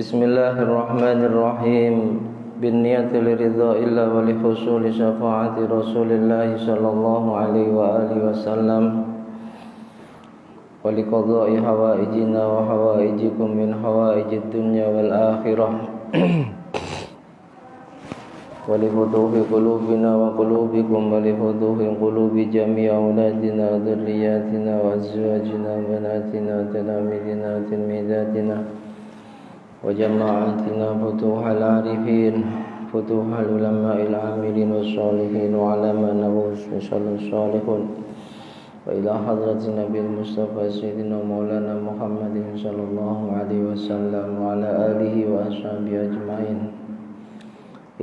Bismillahirrahmanirrahim. Binniyati liridha illa wa li husuli syafaati Rasulillahi sallallahu alaihi wa alihi wasallam wa li qadha'i hawaijina wa hawaijikum min hawaijid dunya wal akhirah wa li futuhi qulubina wa qulubikum wa li futuhi qulubi jami'i auladina dzurriyyatina wa azwajina banatina talamidina tilmidatina wa jama'atina futuhal arifin futuhal ulama'il amilin wassalihin wa alama nabus salihun wa ila hadratin nabil mustafa sayyidina maulana muhammadin sallallahu alaihi wasallam wa ala alihi wa ashabihi ajma'in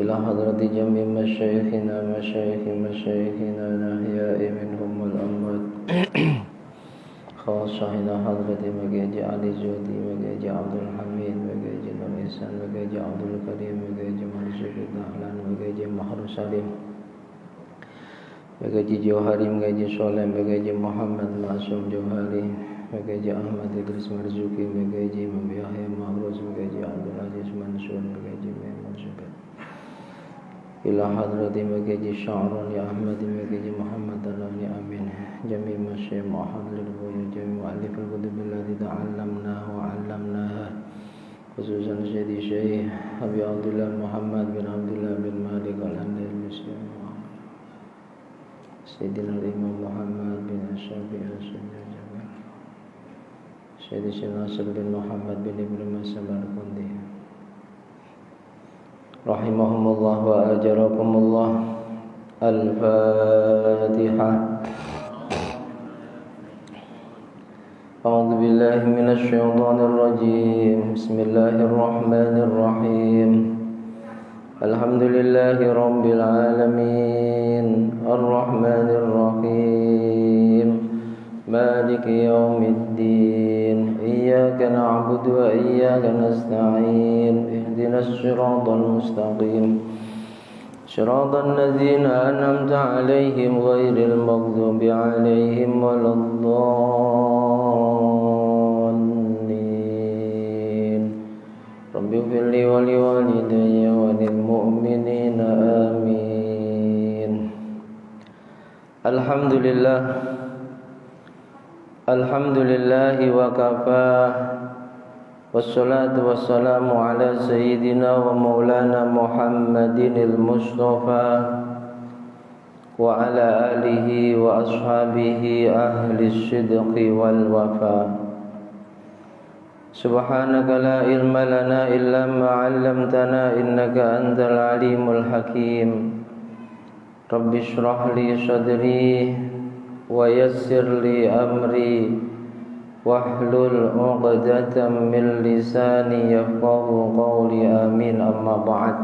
ila hadrati jami' masyayikhina nahya'i minhum wal amwat khasah ila hadrati magaji Ali Zudi magaji Abdul Hamid magaji Nur Ihsan magaji Abdul Karim magaji Mansur Dahlan magaji Mahrus Salim magaji Johari magaji Soleh magaji Muhammad Masum Johari magaji Ahmad Idris Marzuki magaji Imam Yahya Mahruz magaji Abdul Aziz Mansur magaji Maimun Zubair ila hadrati magaji Sya'rani Ahmad magaji Muhammad Alani Amin jami' masyayikh muhammad wa jami' mu'allif al-kutub allati ta'allamnaha wa 'allamnaha khususan Sayyidi Syekh Abi Abdullah Muhammad bin Abdullah bin Malik al-Andalusi Sayyidina Imam Muhammad bin Ashabi al-Sunnah Sayyidi Syekh Nasir bin Muhammad bin Ibn Mas'ud al-Kundi rahimahumullah wa ajarakumullah. Al-Fatihah. A'udzu billahi minasy syaithanir rajim. Bismillahirrahmanirrahim. Alhamdulillahi rabbil alamin. Arrahmanir rahim. Maliki yaumiddin. Iyyaka na'budu wa iyyaka nasta'in. Ihdinas siratal mustaqim. Shiratal ladzina an'amta 'alaihim ghairil maghdubi 'alaihim waladdallin. Rabbi ighfirli wa liwalidayya wa lil mu'minina amin. Alhamdulillah. Alhamdulillahi wa kafa. Wassalatu wassalamu ala sayyidina wa maulana Muhammadinil Mustafa wa ala alihi wa ashabihi ahli sidqi wal wafa. Subhanaka la ilma lana illa ma 'allamtana innaka antal alimul hakim. Rabbi shrah li sadri wa yassir li amri wahlul 'uqdatam min lisani yafqahu qawli amin amma ba'd.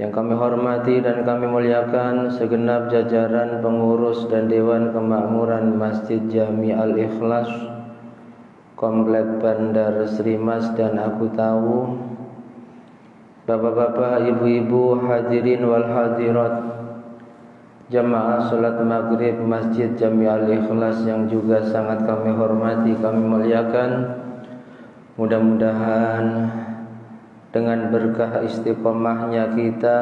Yang kami hormati dan kami muliakan segenap jajaran pengurus dan Dewan Kemakmuran Masjid Jami' Al-Ikhlas Komplek Bandar Sri Mas dan Aku Tahu, bapak-bapak, ibu-ibu, hadirin wal hadirat, jamaah salat maghrib Masjid Jami' Al-Ikhlas yang juga sangat kami hormati, kami muliakan. Mudah-mudahan dengan berkah istiqomahnya kita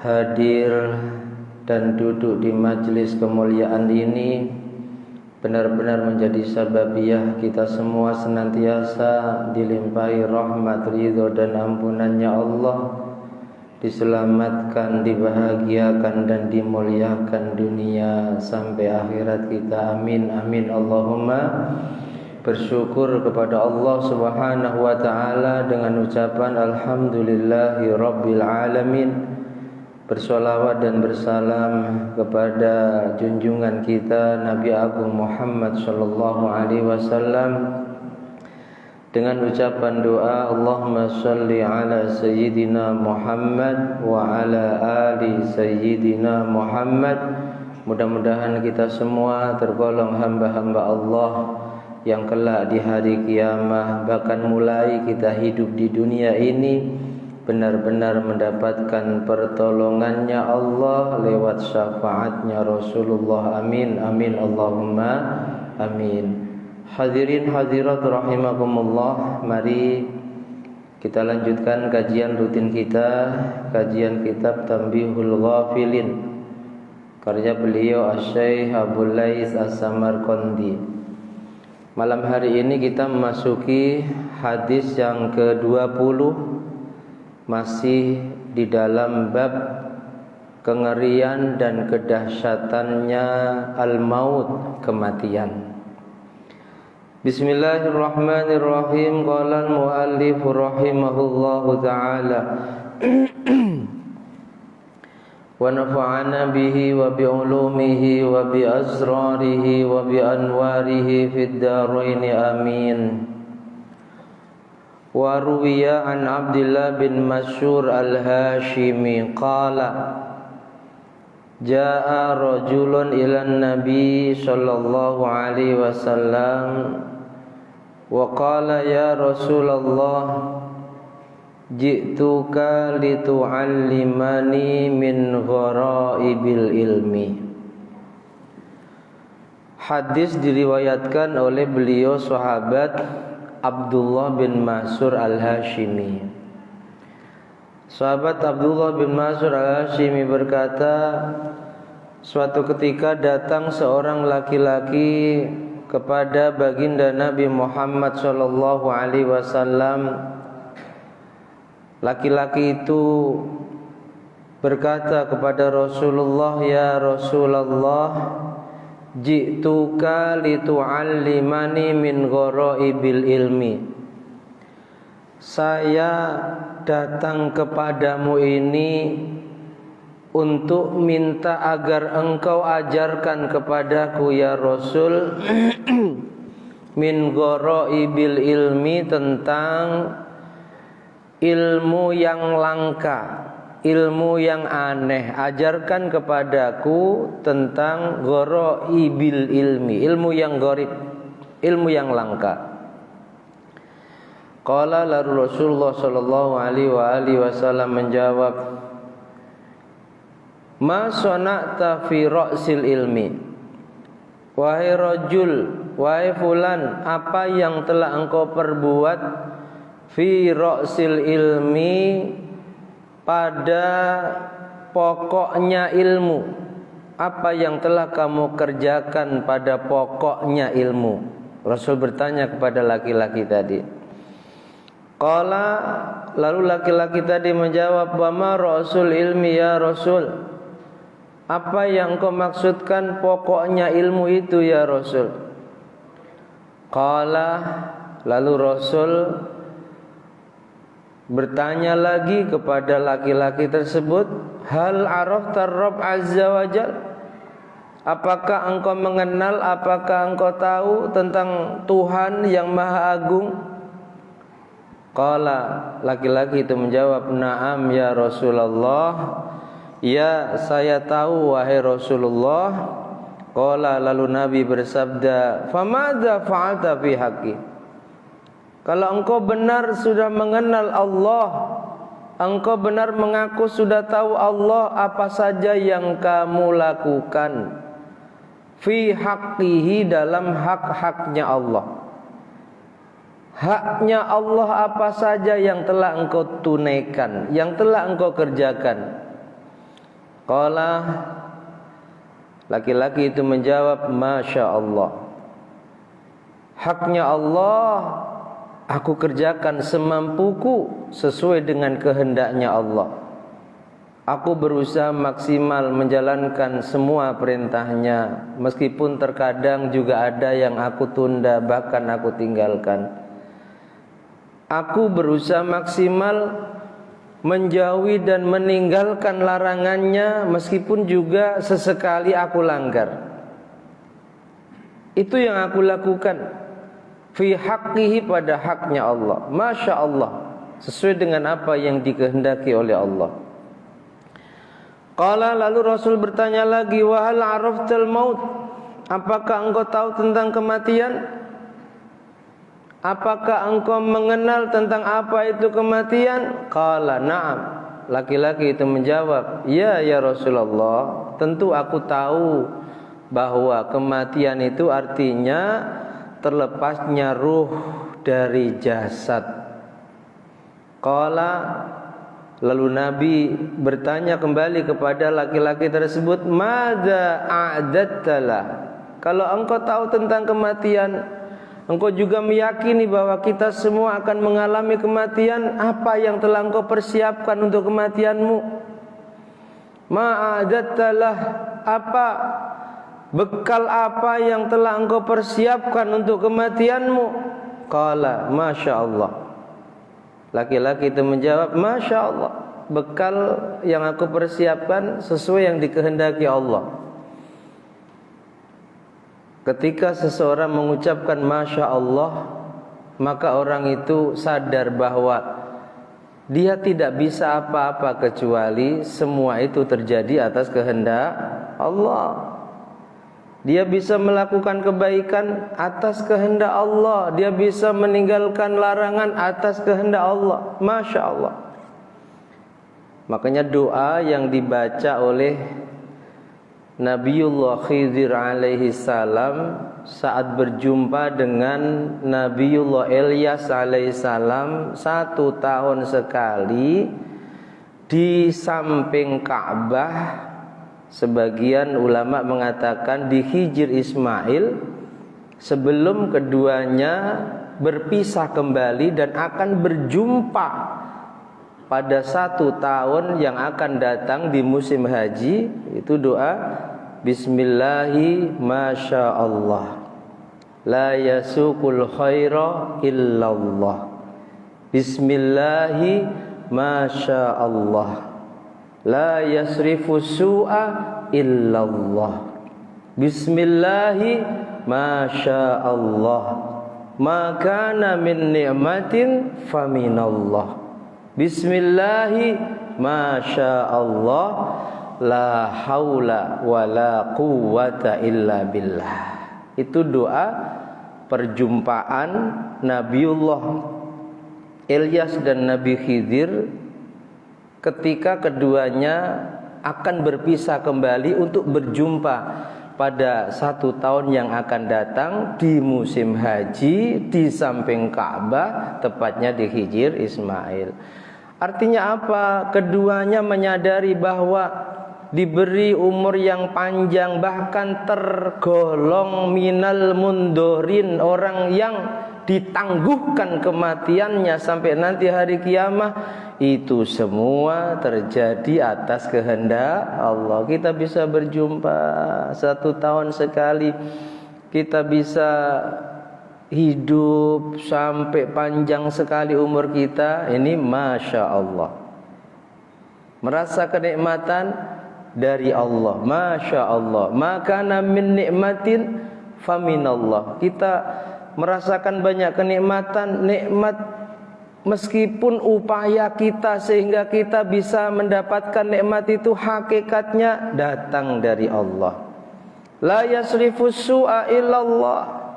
hadir dan duduk di majelis kemuliaan ini benar-benar menjadi sababiyah kita semua senantiasa dilimpahi rahmat, ridho dan ampunannya Allah, diselamatkan, dibahagiakan dan dimuliakan dunia sampai akhirat kita. Amin amin Allahumma. Bersyukur kepada Allah Subhanahu wa taala dengan ucapan alhamdulillahi rabbil alamin. Bersolawat dan bersalam kepada junjungan kita Nabi Agung Muhammad sallallahu alaihi wasallam dengan ucapan doa Allahumma shalli ala sayyidina Muhammad wa ala ali sayyidina Muhammad. Mudah-mudahan kita semua tergolong hamba-hamba Allah yang kelak di hari kiamat, bahkan mulai kita hidup di dunia ini, benar-benar mendapatkan pertolongannya Allah lewat syafaatnya Rasulullah. Amin amin Allahumma amin. Hadirin hadirat rahimakumullah, mari kita lanjutkan kajian rutin kita, kajian kitab Tanbihul Ghafilin, karya beliau Asy-Syaikh Abul Laits As-Samarqandi. Malam hari ini kita memasuki hadis yang ke-20, masih di dalam bab kengerian dan kedahsyatannya al-maut, kematian. Bismillahirrahmanirrahim. Qala al-muallif rahimahullahu ta'ala wa nafa'ana bihi wa bi ulumihi wa bi asrarihi wa bi anwarihi fid dharain amin. Wa ruwiya an Abdullah bin Mas'ur al-Hashimi qala Ja'a rajulun ilan nabi sallallahu alaihi wasallam wa qala ya Rasulullah ji'tuka litu'allimani min ghoraibil ilmi. Hadis diriwayatkan oleh beliau sahabat Abdullah bin Mas'ur al-Hashimi. Sahabat Abdullah bin Mas'ur al-Hashimi berkata, suatu ketika datang seorang laki-laki kepada baginda Nabi Muhammad sallallahu alaihi wasallam. Laki-laki itu berkata kepada Rasulullah, ya Rasulullah, ji'tuka litu'allimani min ghoraibil ilmi. Saya datang kepadamu ini untuk minta agar engkau ajarkan kepadaku ya Rasul min ghoraibil ilmi, tentang ilmu yang langka, ilmu yang aneh. Ajarkan kepadaku tentang ghoraibil ilmi, ilmu yang gharib, ilmu yang langka. Qala lalu Rasulullah sallallahu alaihi wasallam menjawab, ma sana'ta fi ra'sil ilmi. Wahai rajul, wahai fulan, apa yang telah engkau perbuat fi ra'sil ilmi, pada pokoknya ilmu. Apa yang telah kamu kerjakan pada pokoknya ilmu? Rasul bertanya kepada laki-laki tadi. Qala, lalu laki-laki tadi menjawab, wa ma ra'sul ilmi ya Rasul. Apa yang kau maksudkan pokoknya ilmu itu ya Rasul? Qala, lalu Rasul bertanya lagi kepada laki-laki tersebut, hal arafta Rabb azza wa jal? Apakah engkau mengenal, apakah engkau tahu tentang Tuhan yang Maha Agung? Qala, laki-laki itu menjawab, na'am ya Rasulullah, ya saya tahu wahai Rasulullah. Qala, lalu Nabi bersabda, famadza fa'alta fi haqqi. Kalau engkau benar sudah mengenal Allah, engkau benar mengaku sudah tahu Allah, apa saja yang kamu lakukan fi haqqihi, dalam hak-haknya Allah. Haknya Allah apa saja yang telah engkau tunaikan, yang telah engkau kerjakan? Qala, laki-laki itu menjawab, masya Allah, haknya Allah aku kerjakan semampuku sesuai dengan kehendaknya Allah. Aku berusaha maksimal menjalankan semua perintahnya, meskipun terkadang juga ada yang aku tunda, bahkan aku tinggalkan. Aku berusaha maksimal menjauhi dan meninggalkan larangannya, meskipun juga sesekali aku langgar. Itu yang aku lakukan fi haqqihi, pada haknya Allah. Masya Allah, sesuai dengan apa yang dikehendaki oleh Allah. Qala, lalu Rasul bertanya lagi, wa hal araftal maut? Apakah engkau tahu tentang kematian? Apakah engkau mengenal tentang apa itu kematian? Qala na'am. Laki-laki itu menjawab, ya Rasulullah, tentu aku tahu bahwa kematian itu artinya terlepasnya ruh dari jasad. Qala, lalu Nabi bertanya kembali kepada laki-laki tersebut, madza a'dattalah? Kalau engkau tahu tentang kematian, engkau juga meyakini bahwa kita semua akan mengalami kematian, apa yang telah engkau persiapkan untuk kematianmu? Ma'adattalah, apa bekal apa yang telah engkau persiapkan untuk kematianmu? Qala, Masya Allah. Laki-laki itu menjawab, Masya Allah, bekal yang aku persiapkan sesuai yang dikehendaki Allah. Ketika seseorang mengucapkan Masya Allah, maka orang itu sadar bahwa dia tidak bisa apa-apa kecuali semua itu terjadi atas kehendak Allah. Dia bisa melakukan kebaikan atas kehendak Allah, dia bisa meninggalkan larangan atas kehendak Allah. Masya Allah. Makanya doa yang dibaca oleh Nabiullah Khidir alaihi salam saat berjumpa dengan Nabiullah Ilyas alaihi salam 1 tahun sekali di samping Ka'bah. Sebagian ulama mengatakan di Hijr Ismail sebelum keduanya berpisah kembali dan akan berjumpa pada 1 tahun yang akan datang di musim haji. Itu doa Bismillahi Masya Allah, la yasukul khaira illallah. Bismillahi Masya Allah, la yasrifu su'a illallah. Bismillahi Masya Allah, ma kana min ni'matin faminallah. Bismillahi Masya Allah, la haula wa la quwwata illa billah. Itu doa perjumpaan Nabiullah Ilyas dan Nabi Khidir ketika keduanya akan berpisah kembali untuk berjumpa pada 1 tahun yang akan datang di musim haji di samping Ka'bah, tepatnya di Hijr Ismail. Artinya apa? Keduanya menyadari bahwa diberi umur yang panjang, bahkan tergolong minal mundorin, orang yang ditangguhkan kematiannya sampai nanti hari kiamat. Itu semua terjadi atas kehendak Allah. Kita bisa berjumpa 1 tahun sekali, kita bisa hidup sampai panjang sekali umur kita. Ini Masya Allah, merasa kenikmatan dari Allah. Masya Allah, maka min nikmatin faminallah. Kita merasakan banyak kenikmatan, nikmat meskipun upaya kita sehingga kita bisa mendapatkan nikmat itu hakikatnya datang dari Allah. La yasrifu su'a illallah.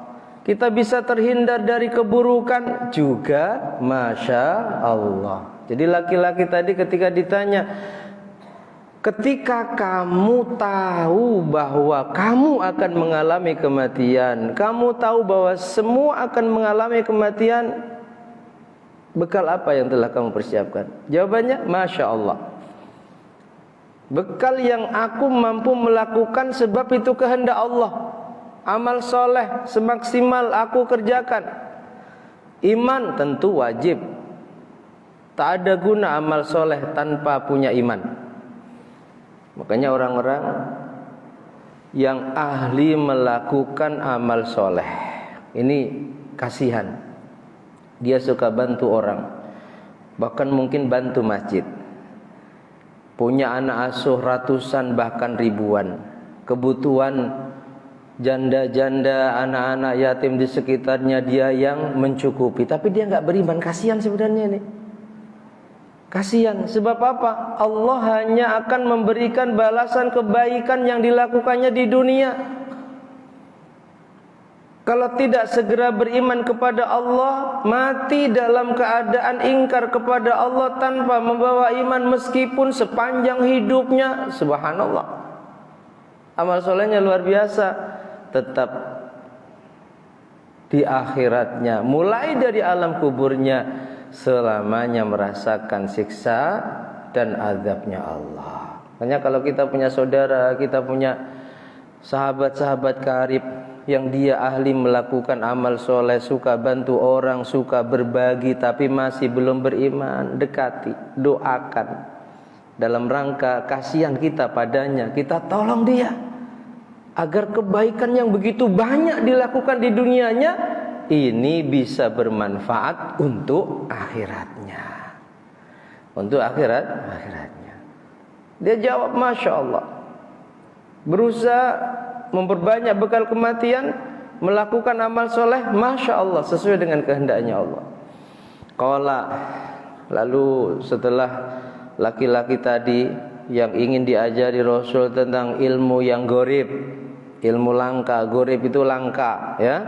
Kita bisa terhindar dari keburukan juga Masya Allah. Jadi laki-laki tadi ketika ditanya, ketika kamu tahu bahwa kamu akan mengalami kematian, kamu tahu bahwa semua akan mengalami kematian, bekal apa yang telah kamu persiapkan? Jawabannya Masya Allah, bekal yang aku mampu melakukan sebab itu kehendak Allah. Amal soleh semaksimal aku kerjakan. Iman tentu wajib. Tak ada guna amal soleh tanpa punya iman. Makanya orang-orang yang ahli melakukan amal soleh ini kasihan. Dia suka bantu orang, bahkan mungkin bantu masjid. Punya anak asuh ratusan bahkan ribuan. Kebutuhan janda-janda, anak-anak yatim di sekitarnya dia yang mencukupi. Tapi dia gak beriman. Kasihan sebenarnya ini. Kasihan. Sebab apa? Allah hanya akan memberikan balasan kebaikan yang dilakukannya di dunia. Kalau tidak segera beriman kepada Allah, mati dalam keadaan ingkar kepada Allah tanpa membawa iman meskipun sepanjang hidupnya, subhanallah, amal solehnya luar biasa, tetap di akhiratnya, mulai dari alam kuburnya, selamanya merasakan siksa dan azabnya Allah. Makanya kalau kita punya saudara, kita punya sahabat-sahabat karib yang dia ahli melakukan amal soleh, suka bantu orang, suka berbagi, tapi masih belum beriman, dekati, doakan dalam rangka kasihan kita padanya. Kita tolong dia agar kebaikan yang begitu banyak dilakukan di dunianya ini bisa bermanfaat untuk akhiratnya. Untuk akhiratnya. Dia jawab, Masya Allah. Berusaha memperbanyak bekal kematian, melakukan amal soleh, Masya Allah, sesuai dengan kehendaknya Allah. Qala, lalu setelah laki-laki tadi yang ingin diajari Rasul tentang ilmu yang gorib, ilmu langka. Gorib itu langka, ya.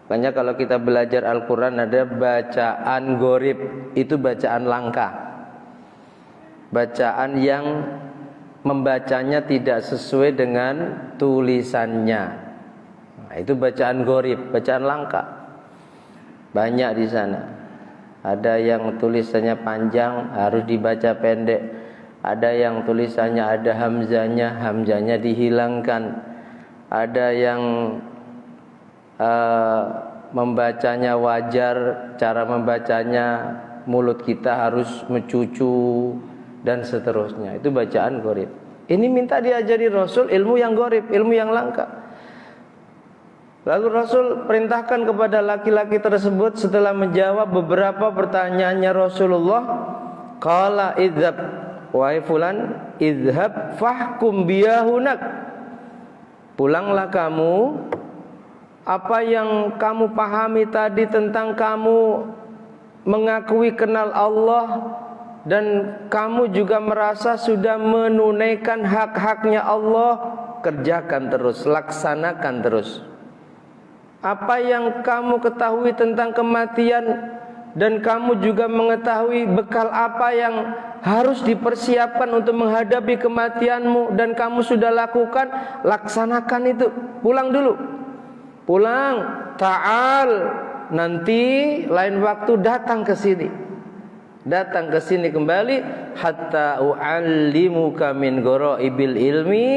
Makanya kalau kita belajar Al-Quran ada bacaan gorib, itu bacaan langka, bacaan yang membacanya tidak sesuai dengan tulisannya. Nah, itu bacaan gorib, bacaan langka. Banyak di sana. Ada yang tulisannya panjang, harus dibaca pendek. Ada yang tulisannya ada hamzahnya dihilangkan. Ada yang membacanya wajar, cara membacanya mulut kita harus mencucu dan seterusnya. Itu bacaan gorib. Ini minta diajari Rasul ilmu yang gorib, ilmu yang langka. Lalu Rasul perintahkan kepada laki-laki tersebut setelah menjawab beberapa pertanyaannya Rasulullah, qala idhab, wahai fulan, idhab fahkum biyahunak. Pulanglah kamu, apa yang kamu pahami tadi tentang kamu mengakui kenal Allah dan kamu juga merasa sudah menunaikan hak-haknya Allah, kerjakan terus, laksanakan terus. Apa yang kamu ketahui tentang kematian dan kamu juga mengetahui bekal apa yang harus dipersiapkan untuk menghadapi kematianmu dan kamu sudah lakukan, laksanakan itu. Pulang dulu. Pulang, ta'al, nanti lain waktu datang ke sini. Datang ke sini kembali, hatta u'allimuka min ghoraibil ilmi,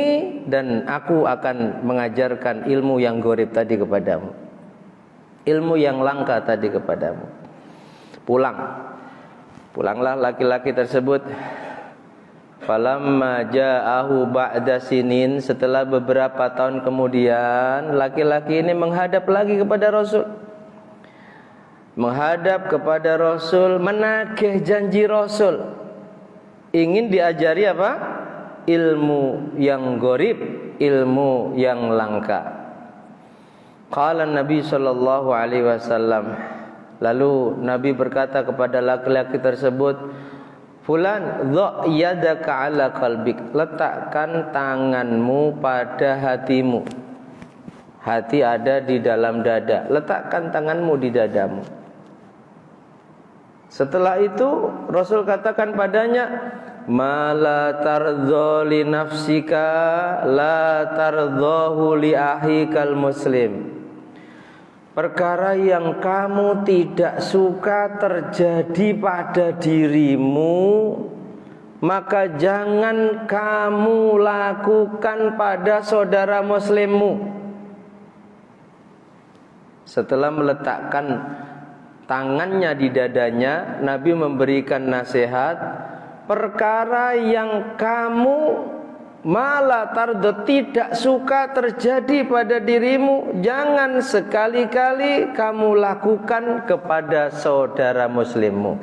dan aku akan mengajarkan ilmu yang gorib tadi kepadamu. Ilmu yang langka tadi kepadamu. Pulanglah laki-laki tersebut. Falamma ja'ahu ba'da sinin, setelah beberapa tahun kemudian laki-laki ini menghadap lagi kepada Rasul. Menghadap kepada Rasul, menagih janji Rasul. Ingin diajari apa? Ilmu yang gorib, ilmu yang langka. Qala Nabi sallallahu alaihi wasallam, lalu Nabi berkata kepada laki-laki tersebut, fulan, dha' yadaka ala qalbik, letakkan tanganmu pada hatimu. Hati ada di dalam dada, letakkan tanganmu di dadamu. Setelah itu Rasul katakan padanya, ma la tardha li nafsika la tardhahu li akhikal muslim. Perkara yang kamu tidak suka terjadi pada dirimu, maka jangan kamu lakukan pada saudara muslimmu. Setelah meletakkan tangannya di dadanya, Nabi memberikan nasihat, perkara yang kamu malah tardo tidak suka terjadi pada dirimu, jangan sekali-kali kamu lakukan kepada saudara muslimmu.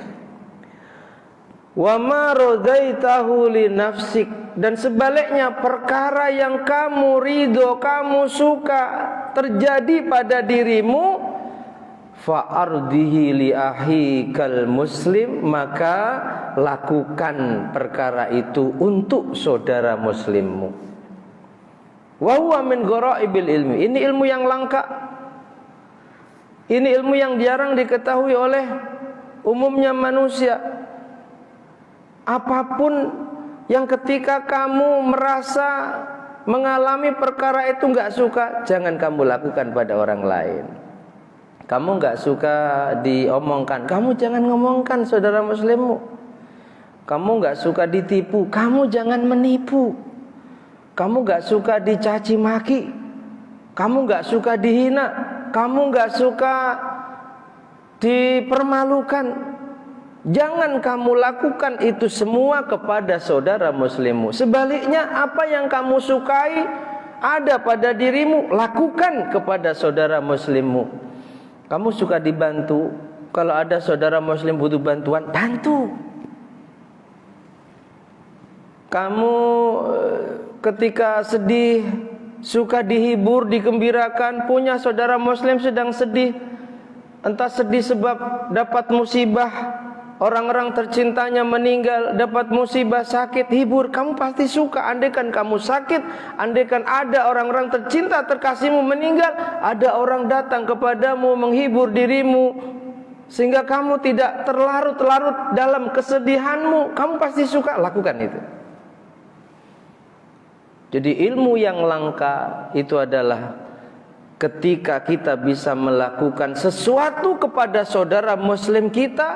Wa ma radaitahu li nafsik, dan sebaliknya perkara yang kamu ridho, kamu suka terjadi pada dirimu, fa'ardihi li akhikal muslim, maka lakukan perkara itu untuk saudara muslimmu. Wa huwa min ghoraibil ilmi, ini ilmu yang langka. Ini ilmu yang jarang diketahui oleh umumnya manusia. Apapun yang ketika kamu merasa mengalami perkara itu enggak suka, jangan kamu lakukan pada orang lain. Kamu nggak suka diomongkan, kamu jangan ngomongkan saudara muslimmu. Kamu nggak suka ditipu, kamu jangan menipu. Kamu nggak suka dicaci maki, kamu nggak suka dihina, kamu nggak suka dipermalukan. Jangan kamu lakukan itu semua kepada saudara muslimmu. Sebaliknya, apa yang kamu sukai ada pada dirimu, lakukan kepada saudara muslimmu. Kamu suka dibantu, kalau ada saudara muslim butuh bantuan, bantu. Kamu ketika sedih, suka dihibur, digembirakan, punya saudara muslim sedang sedih, entah sedih sebab dapat musibah, orang-orang tercintanya meninggal, dapat musibah, sakit, hibur, kamu pasti suka. Andaikan kamu sakit, andaikan ada orang-orang tercinta terkasihmu meninggal, ada orang datang kepadamu menghibur dirimu, sehingga kamu tidak terlarut-larut dalam kesedihanmu, kamu pasti suka. Lakukan itu. Jadi ilmu yang langka itu adalah ketika kita bisa melakukan sesuatu kepada saudara muslim kita,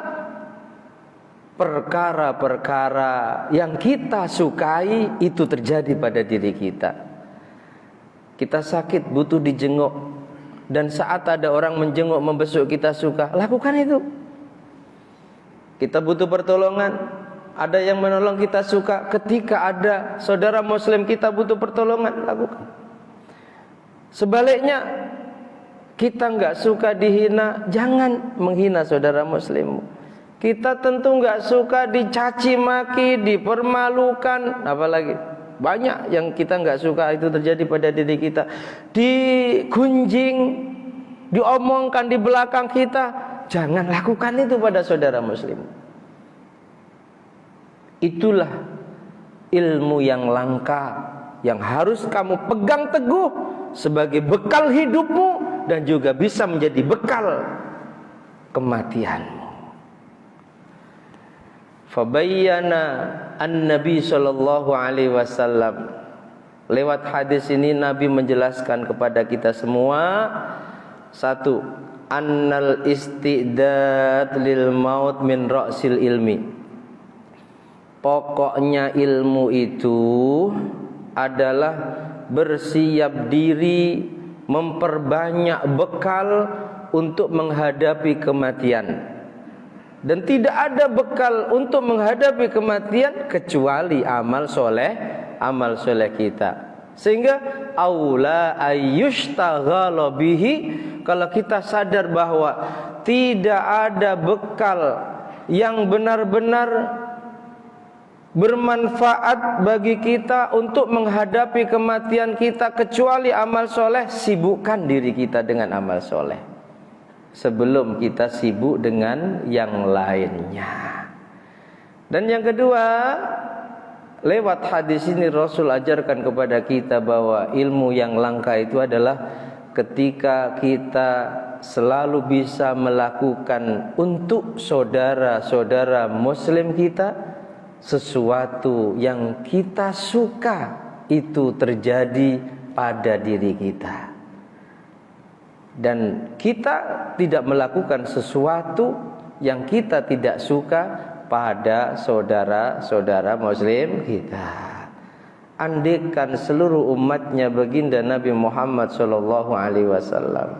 perkara-perkara yang kita sukai itu terjadi pada diri kita. Kita sakit butuh dijenguk, dan saat ada orang menjenguk, membesuk, kita suka, lakukan itu. Kita butuh pertolongan, ada yang menolong, kita suka. Ketika ada saudara muslim kita butuh pertolongan, lakukan. Sebaliknya, kita nggak suka dihina, jangan menghina saudara muslimmu. Kita tentu nggak suka dicaci maki, dipermalukan, apalagi banyak yang kita nggak suka itu terjadi pada diri kita. Digunjing, diomongkan di belakang kita, jangan lakukan itu pada saudara muslim. Itulah ilmu yang langka yang harus kamu pegang teguh sebagai bekal hidupmu dan juga bisa menjadi bekal kematianmu. Fabayyana an-nabi sallallahu alaihi wasallam, lewat hadis ini Nabi menjelaskan kepada kita semua, satu, annal istidad lil maut min ra'sil ilmi. Pokoknya ilmu itu adalah bersiap diri, memperbanyak bekal untuk menghadapi kematian. Dan tidak ada bekal untuk menghadapi kematian kecuali amal soleh kita. Sehingga aula ayyushtaghala bihi, kalau kita sadar bahwa tidak ada bekal yang benar-benar bermanfaat bagi kita untuk menghadapi kematian kita kecuali amal soleh, sibukkan diri kita dengan amal soleh sebelum kita sibuk dengan yang lainnya. Dan yang kedua, lewat hadis ini Rasul ajarkan kepada kita bahwa ilmu yang langka itu adalah ketika kita selalu bisa melakukan untuk saudara-saudara muslim kita sesuatu yang kita suka itu terjadi pada diri kita, dan kita tidak melakukan sesuatu yang kita tidak suka pada saudara-saudara muslim kita. Andaikan seluruh umatnya baginda Nabi Muhammad SAW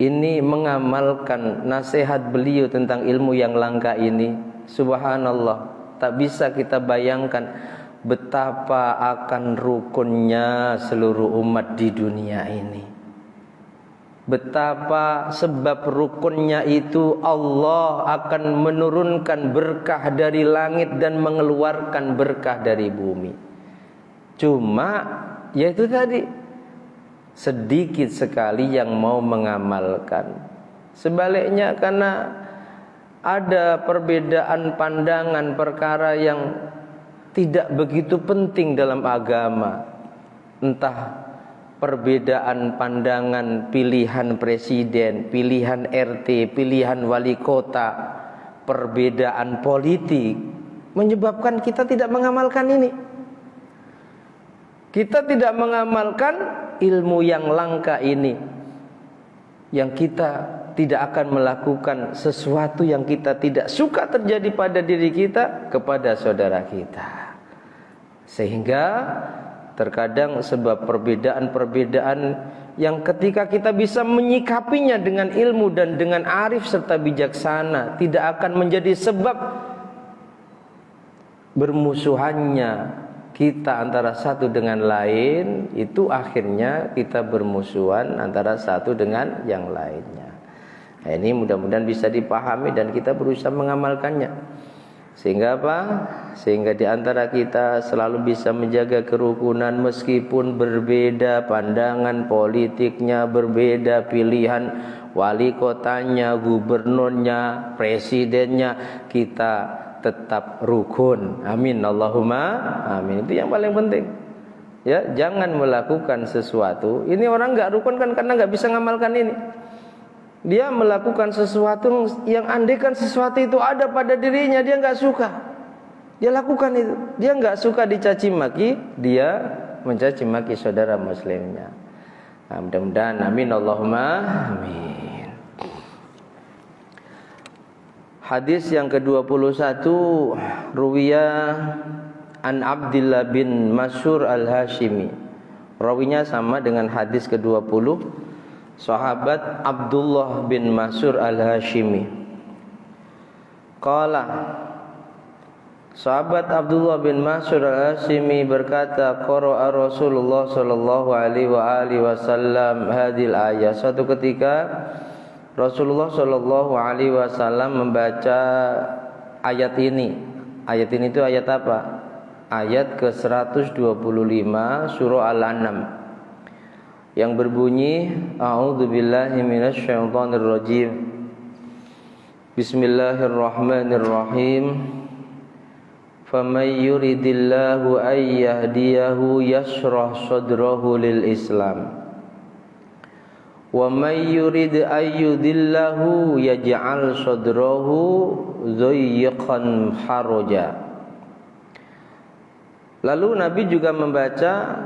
ini mengamalkan nasihat beliau tentang ilmu yang langka ini, subhanallah, tak bisa kita bayangkan betapa akan rukunnya seluruh umat di dunia ini. Betapa sebab rukunnya itu Allah akan menurunkan berkah dari langit dan mengeluarkan berkah dari bumi. Cuma yaitu tadi, sedikit sekali yang mau mengamalkan. Sebaliknya, karena ada perbedaan pandangan perkara yang tidak begitu penting dalam agama, entah perbedaan pandangan pilihan presiden, pilihan RT, pilihan wali kota, perbedaan politik, menyebabkan kita tidak mengamalkan ini. Kita tidak mengamalkan ilmu yang langka ini, yang kita tidak akan melakukan sesuatu yang kita tidak suka terjadi pada diri kita kepada saudara kita. Sehingga terkadang sebab perbedaan-perbedaan yang ketika kita bisa menyikapinya dengan ilmu dan dengan arif serta bijaksana, tidak akan menjadi sebab bermusuhannya kita antara satu dengan lain. Itu akhirnya kita bermusuhan antara satu dengan yang lainnya. Nah, ini mudah-mudahan bisa dipahami dan kita berusaha mengamalkannya. Sehingga apa? Sehingga di antara kita selalu bisa menjaga kerukunan meskipun berbeda pandangan politiknya, berbeda pilihan wali kotanya, gubernurnya, presidennya, kita tetap rukun. Amin Allahumma amin. Itu yang paling penting. Ya, jangan melakukan sesuatu. Ini orang enggak rukun kan karena enggak bisa ngamalkan ini. Dia melakukan sesuatu yang andaikan sesuatu itu ada pada dirinya, dia enggak suka. Dia lakukan itu. Dia enggak suka dicaci maki, dia mencaci maki saudara muslimnya. Nah, mudah-mudahan amin Allahumma amin. Hadis yang ke-21, ruwiya an Abdillah bin Masyur al-Hashimi. Rawinya sama dengan hadis ke-20, sahabat Abdullah bin Masyur al-Hashimi. Qala, sahabat Abdullah bin Masyur al-Hashimi berkata, qara'a Rasulullah sallallahu alaihi wasallam hadil ayat. Suatu ketika Rasulullah sallallahu alaihi wasallam membaca ayat ini. Ayat ini itu ayat apa? Ayat ke-125 surah Al-An'am yang berbunyi, a'udzubillahi minasyaitonirrajim. Bismillahirrahmanirrahim. Faman yuridillahu ay yahdiyahu yashrah sadrahu lil Islam. Wa may yurid ayyudillahu yaj'al sadrahu dhayyiqan haraja. Lalu Nabi juga membaca,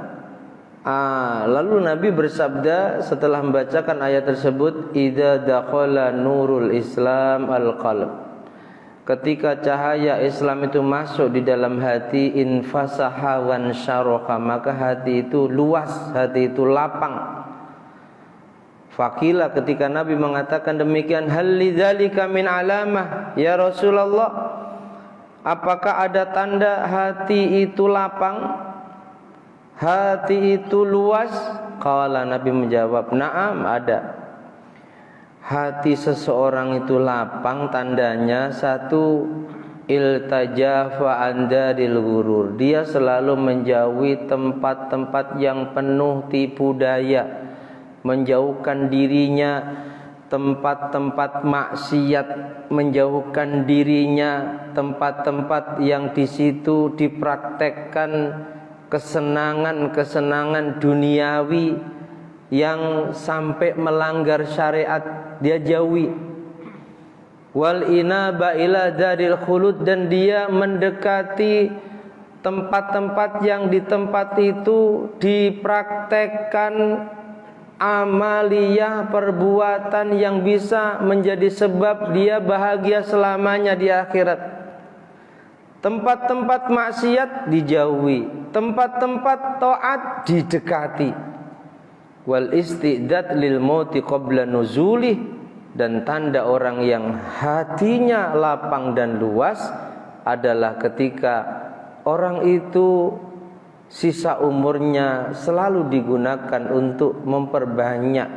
lalu Nabi bersabda setelah membacakan ayat tersebut, idza dakhala nurul Islam al-qalb. Ketika cahaya Islam itu masuk di dalam hati, infasaha wan syaraha, maka hati itu luas, hati itu lapang. Fakila, ketika Nabi mengatakan demikian, hal lidzalika min alamah ya Rasulullah, apakah ada tanda hati itu lapang, hati itu luas? Qala, Nabi menjawab, na'am, ada. Hati seseorang itu lapang tandanya satu, iltajafa andaril ghurur, dia selalu menjauhi tempat-tempat yang penuh tipu daya, menjauhkan dirinya tempat-tempat maksiat, menjauhkan dirinya tempat-tempat yang di situ dipraktekkan kesenangan-kesenangan duniawi yang sampai melanggar syariat, dia jauhi. Wal inaba ila daril khulud, dan dia mendekati tempat-tempat yang di tempat itu dipraktekkan amaliyah, perbuatan yang bisa menjadi sebab dia bahagia selamanya di akhirat. Tempat-tempat maksiat dijauhi, tempat-tempat taat didekati. Wal istidad lil mauti qabla nuzulih, dan tanda orang yang hatinya lapang dan luas adalah ketika orang itu sisa umurnya selalu digunakan untuk memperbanyak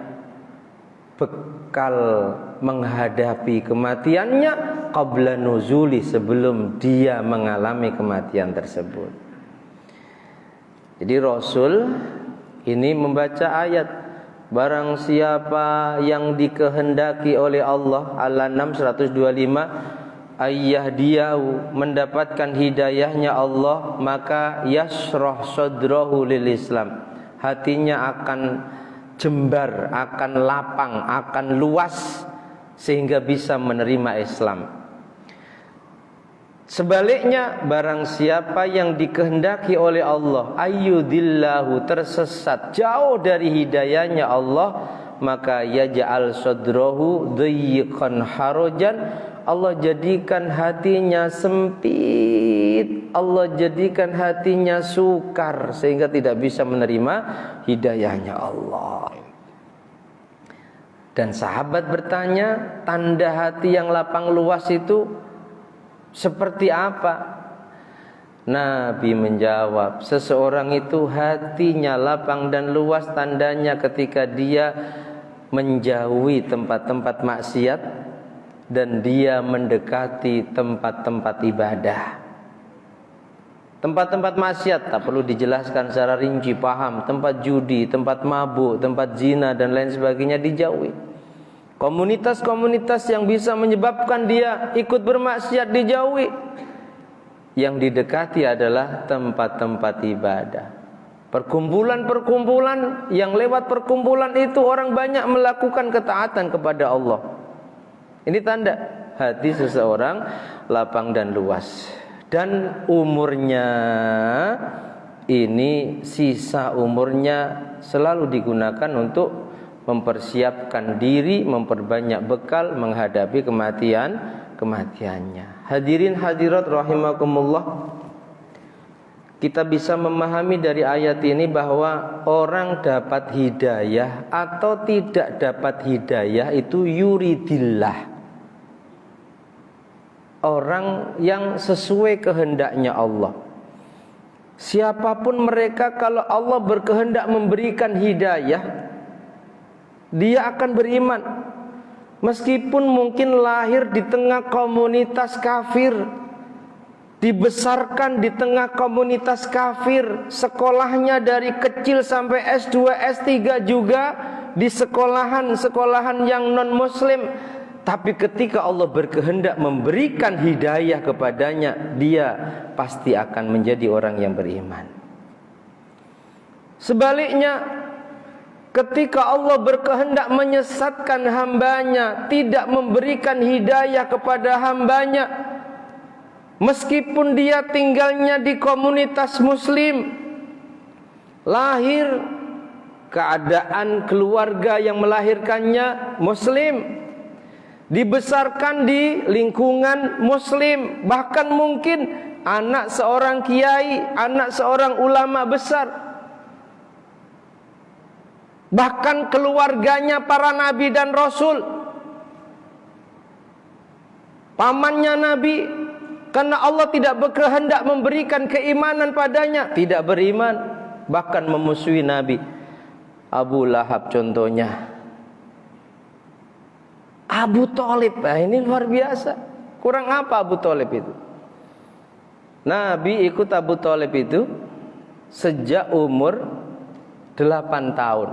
bekal menghadapi kematiannya qabla nuzuli, sebelum dia mengalami kematian tersebut. Jadi Rasul ini membaca ayat, barang siapa yang dikehendaki oleh Allah, Al-An'am 125, ayyahdiyahu, mendapatkan hidayahnya Allah, maka yashrah sadrahu lil Islam, hatinya akan jembar, akan lapang, akan luas sehingga bisa menerima Islam. Sebaliknya, barang siapa yang dikehendaki oleh Allah ayyudillahu, tersesat, jauh dari hidayahnya Allah, maka yaj'al sadrahu dayyiqan harajan, Allah jadikan hatinya sempit, Allah jadikan hatinya sukar sehingga tidak bisa menerima hidayahnya Allah. Dan sahabat bertanya, tanda hati yang lapang luas itu seperti apa? Nabi menjawab, seseorang itu hatinya lapang dan luas tandanya ketika dia menjauhi tempat-tempat maksiat dan dia mendekati tempat-tempat ibadah. Tempat-tempat maksiat tak perlu dijelaskan secara rinci, paham. Tempat judi, tempat mabuk, tempat zina dan lain sebagainya dijauhi. Komunitas-komunitas yang bisa menyebabkan dia ikut bermaksiat dijauhi. Yang didekati adalah tempat-tempat ibadah. Perkumpulan-perkumpulan yang lewat perkumpulan itu orang banyak melakukan ketaatan kepada Allah. Ini tanda hati seseorang lapang dan luas. Dan umurnya ini, sisa umurnya selalu digunakan untuk mempersiapkan diri, memperbanyak bekal menghadapi kematiannya. Hadirin hadirat rahimakumullah, kita bisa memahami dari ayat ini bahwa orang dapat hidayah atau tidak dapat hidayah itu yuridillah. Orang yang sesuai kehendaknya Allah. Siapapun mereka, kalau Allah berkehendak memberikan hidayah, dia akan beriman. Meskipun mungkin lahir di tengah komunitas kafir, dibesarkan di tengah komunitas kafir, sekolahnya dari kecil sampai S2, S3 juga di sekolahan yang non muslim. Tapi ketika Allah berkehendak memberikan hidayah kepadanya, dia pasti akan menjadi orang yang beriman. Sebaliknya, ketika Allah berkehendak menyesatkan hambanya, tidak memberikan hidayah kepada hambanya, meskipun dia tinggalnya di komunitas muslim, lahir keadaan keluarga yang melahirkannya muslim, dibesarkan di lingkungan muslim, bahkan mungkin anak seorang kiai, anak seorang ulama besar, bahkan keluarganya para nabi dan rasul, pamannya nabi, karena Allah tidak berkehendak memberikan keimanan padanya, tidak beriman, bahkan memusuhi nabi. Abu Lahab contohnya, Abu Thalib, ini luar biasa. Kurang apa Abu Thalib itu? Nabi ikut Abu Thalib itu sejak umur 8 tahun.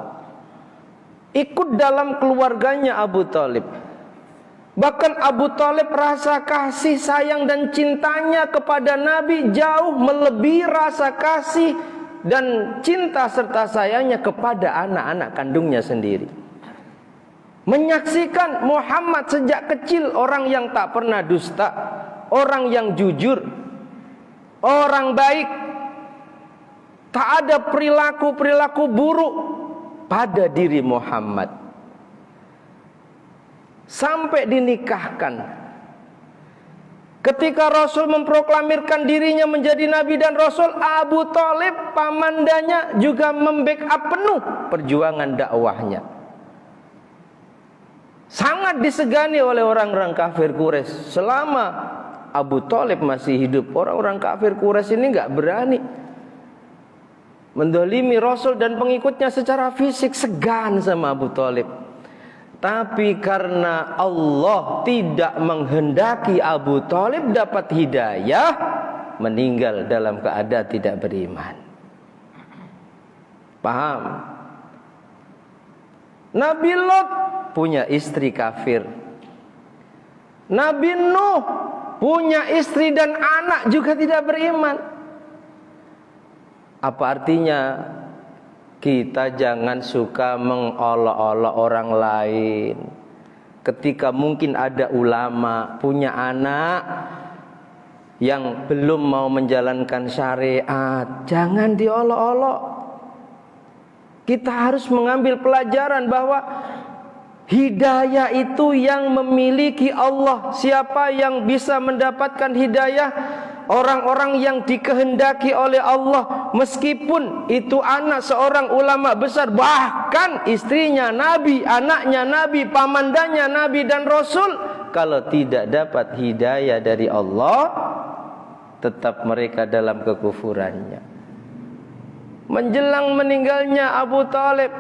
Ikut dalam keluarganya Abu Thalib. Bahkan Abu Thalib rasa kasih sayang dan cintanya kepada Nabi jauh melebihi rasa kasih dan cinta serta sayangnya kepada anak-anak kandungnya sendiri. Menyaksikan Muhammad sejak kecil orang yang tak pernah dusta, orang yang jujur, orang baik, tak ada perilaku-perilaku buruk pada diri Muhammad. Sampai dinikahkan. Ketika Rasul memproklamirkan dirinya menjadi Nabi dan Rasul, Abu Thalib pamandanya juga membackup penuh perjuangan dakwahnya. Sangat disegani oleh orang-orang kafir Quraisy. Selama Abu Thalib masih hidup, orang-orang kafir Quraisy ini enggak berani mendolimi Rasul dan pengikutnya secara fisik, segan sama Abu Thalib. Tapi karena Allah tidak menghendaki Abu Thalib dapat hidayah, meninggal dalam keadaan tidak beriman. Paham? Nabi Lot punya istri kafir. Nabi Nuh punya istri dan anak juga tidak beriman. Apa artinya? Kita jangan suka mengolok-olok orang lain. Ketika mungkin ada ulama punya anak yang belum mau menjalankan syariat, jangan diolok-olok. Kita harus mengambil pelajaran bahwa hidayah itu yang memiliki Allah. Siapa yang bisa mendapatkan hidayah? Orang-orang yang dikehendaki oleh Allah. Meskipun itu anak seorang ulama besar, bahkan istrinya Nabi, anaknya Nabi, pamandanya Nabi dan Rasul, kalau tidak dapat hidayah dari Allah, tetap mereka dalam kekufurannya. Menjelang meninggalnya Abu Talib,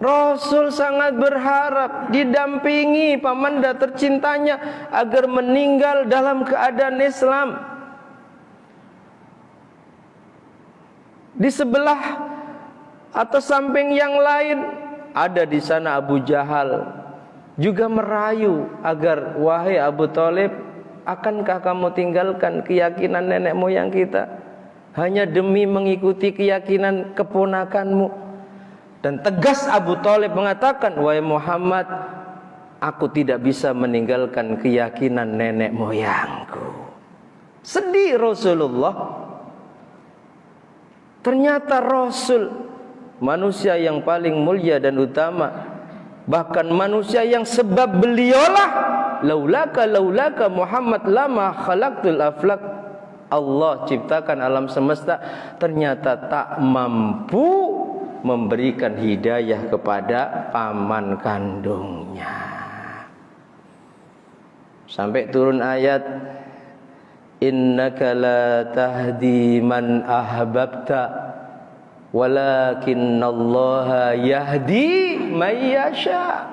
Rasul sangat berharap didampingi pamanda tercintanya agar meninggal dalam keadaan Islam. Di sebelah atau samping yang lain ada di sana Abu Jahal juga merayu agar, wahai Abu Talib, akankah kamu tinggalkan keyakinan nenek moyang kita hanya demi mengikuti keyakinan keponakanmu? Dan tegas Abu Talib mengatakan, wahai Muhammad, aku tidak bisa meninggalkan keyakinan nenek moyangku. Sedih Rasulullah. Ternyata Rasul, manusia yang paling mulia dan utama, bahkan manusia yang sebab beliaulah, laulaka Muhammad lama khalaqtul aflak, Allah ciptakan alam semesta, ternyata tak mampu memberikan hidayah kepada paman kandungnya. Sampai turun ayat, innaka la tahdi man ahbabta walakinnallaha yahdi man yasha.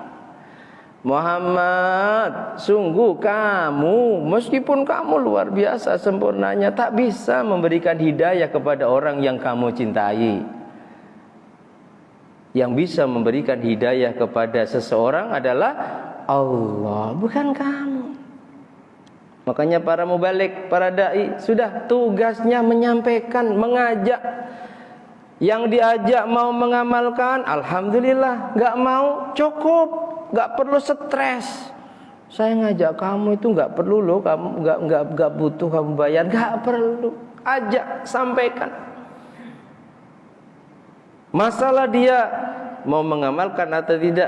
Muhammad, sungguh kamu, meskipun kamu luar biasa sempurnanya, tak bisa memberikan hidayah kepada orang yang kamu cintai. Yang bisa memberikan hidayah kepada seseorang adalah Allah, bukan kamu. Makanya para mubalik, para dai, sudah tugasnya menyampaikan, mengajak. Yang diajak mau mengamalkan, alhamdulillah. Gak mau, cukup. Gak perlu stres. Saya ngajak kamu itu gak perlu loh, kamu gak butuh kamu bayar, gak perlu. Ajak, sampaikan. Masalah dia mau mengamalkan atau tidak,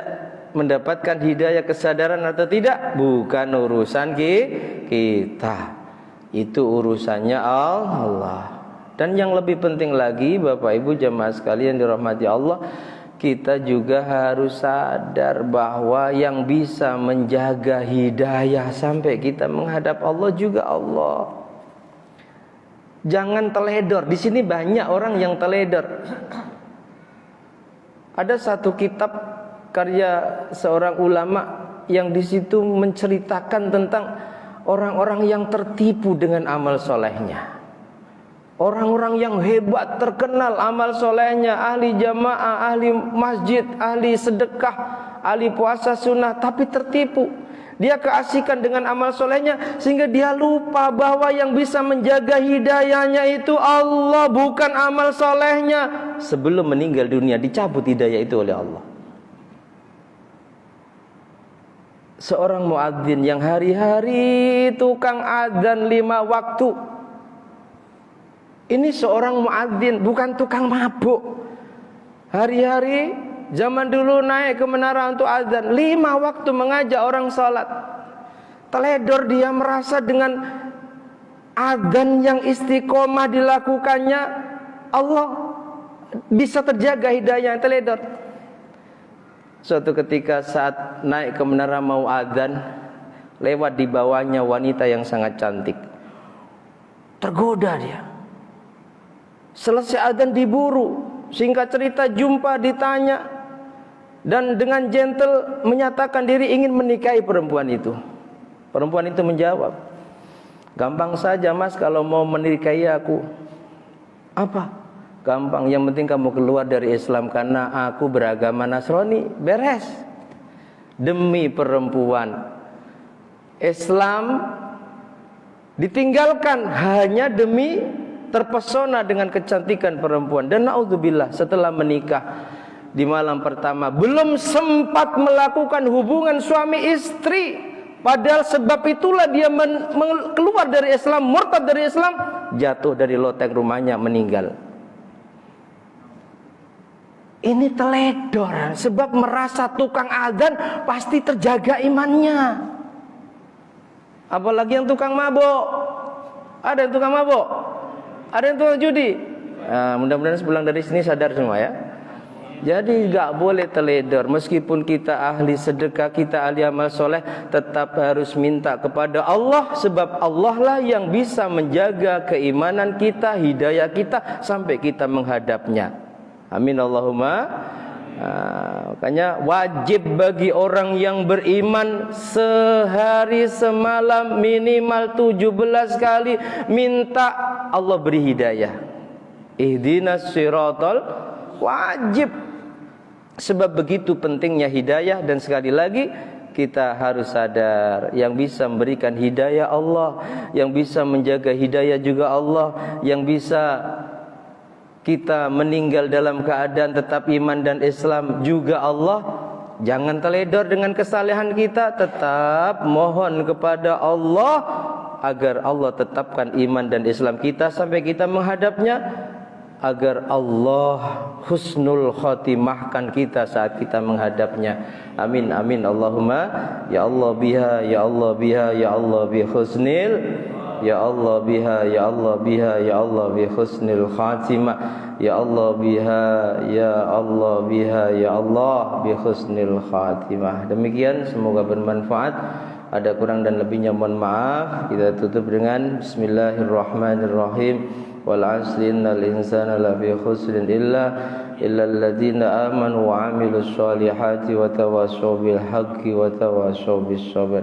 mendapatkan hidayah kesadaran atau tidak, bukan urusan kita. Itu urusannya Allah. Dan yang lebih penting lagi, Bapak Ibu jamaah sekalian dirahmati Allah, kita juga harus sadar bahwa yang bisa menjaga hidayah sampai kita menghadap Allah juga Allah. Jangan teledor. Di sini banyak orang yang teledor. Ada satu kitab karya seorang ulama yang di situ menceritakan tentang orang-orang yang tertipu dengan amal solehnya. Orang-orang yang hebat, terkenal amal solehnya, ahli jamaah, ahli masjid, ahli sedekah, ahli puasa sunnah, tapi tertipu. Dia keasikan dengan amal solehnya sehingga dia lupa bahwa yang bisa menjaga hidayahnya itu Allah, bukan amal solehnya. Sebelum meninggal dunia dicabut hidayah itu oleh Allah. Seorang muadzin yang hari-hari tukang adzan 5 waktu. Ini seorang muadzin, bukan tukang mabuk. Hari-hari, zaman dulu naik ke menara untuk azan, 5 waktu mengajak orang salat. Teledor dia merasa dengan azan yang istiqomah dilakukannya, Allah bisa terjaga hidayah. Teledor. Suatu ketika saat naik ke menara mau azan, lewat di bawahnya wanita yang sangat cantik. Tergoda dia. Selesai azan diburu, singkat cerita jumpa, ditanya, dan dengan gentle menyatakan diri ingin menikahi perempuan itu. Perempuan itu menjawab, gampang saja mas kalau mau menikahi aku. Apa? Gampang, yang penting kamu keluar dari Islam karena aku beragama Nasrani. Beres. Demi perempuan, Islam ditinggalkan hanya demi terpesona dengan kecantikan perempuan. Dan naudzubillah, setelah menikah di malam pertama belum sempat melakukan hubungan suami istri, padahal sebab itulah dia keluar dari Islam, murtad dari Islam, jatuh dari loteng rumahnya, meninggal. Ini teledor, sebab merasa tukang adzan pasti terjaga imannya. Apalagi yang tukang mabuk. Ada yang tukang mabuk? Ada yang tukang judi? Nah, mudah-mudahan sepulang dari sini sadar semua ya. Jadi gak boleh teledor. Meskipun kita ahli sedekah, kita ahli amal soleh, tetap harus minta kepada Allah. Sebab Allah lah yang bisa menjaga keimanan kita, hidayah kita sampai kita menghadapnya. Amin Allahumma. Makanya wajib bagi orang yang beriman sehari semalam minimal 17 kali minta Allah beri hidayah. Ihdinas siratal, wajib. Sebab begitu pentingnya hidayah. Dan sekali lagi kita harus sadar, yang bisa memberikan hidayah Allah, yang bisa menjaga hidayah juga Allah, yang bisa kita meninggal dalam keadaan tetap iman dan Islam juga Allah. Jangan teledor dengan kesalehan kita, tetap mohon kepada Allah agar Allah tetapkan iman dan Islam kita sampai kita menghadapnya, agar Allah husnul khotimahkan kita saat kita menghadapnya. Amin amin Allahumma. Ya Allah biha, ya Allah biha, ya Allah bi husnil, ya Allah biha, ya Allah biha, ya Allah bi husnil khatimah, ya Allah biha, ya Allah biha, ya Allah bi husnil khatimah. Demikian, semoga bermanfaat. Ada kurang dan lebihnya mohon maaf. Kita tutup dengan bismillahirrahmanirrahim. Wal 'asri innal insana lafi khusrin illa alladziina aamanu wa 'amilus shalihati wa tawassaw bil haqqi wa tawassaw bis sabr.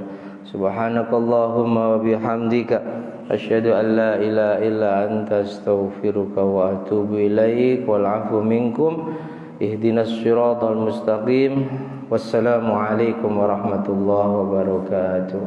Subhanakallahumma wa bihamdika asyhadu an la ilaha illa anta astaghfiruka wa atubu ilaik. Wal 'afwu minkum. Ihdinas siratal mustaqim. Wassalamu alaikum warahmatullahi wabarakatuh.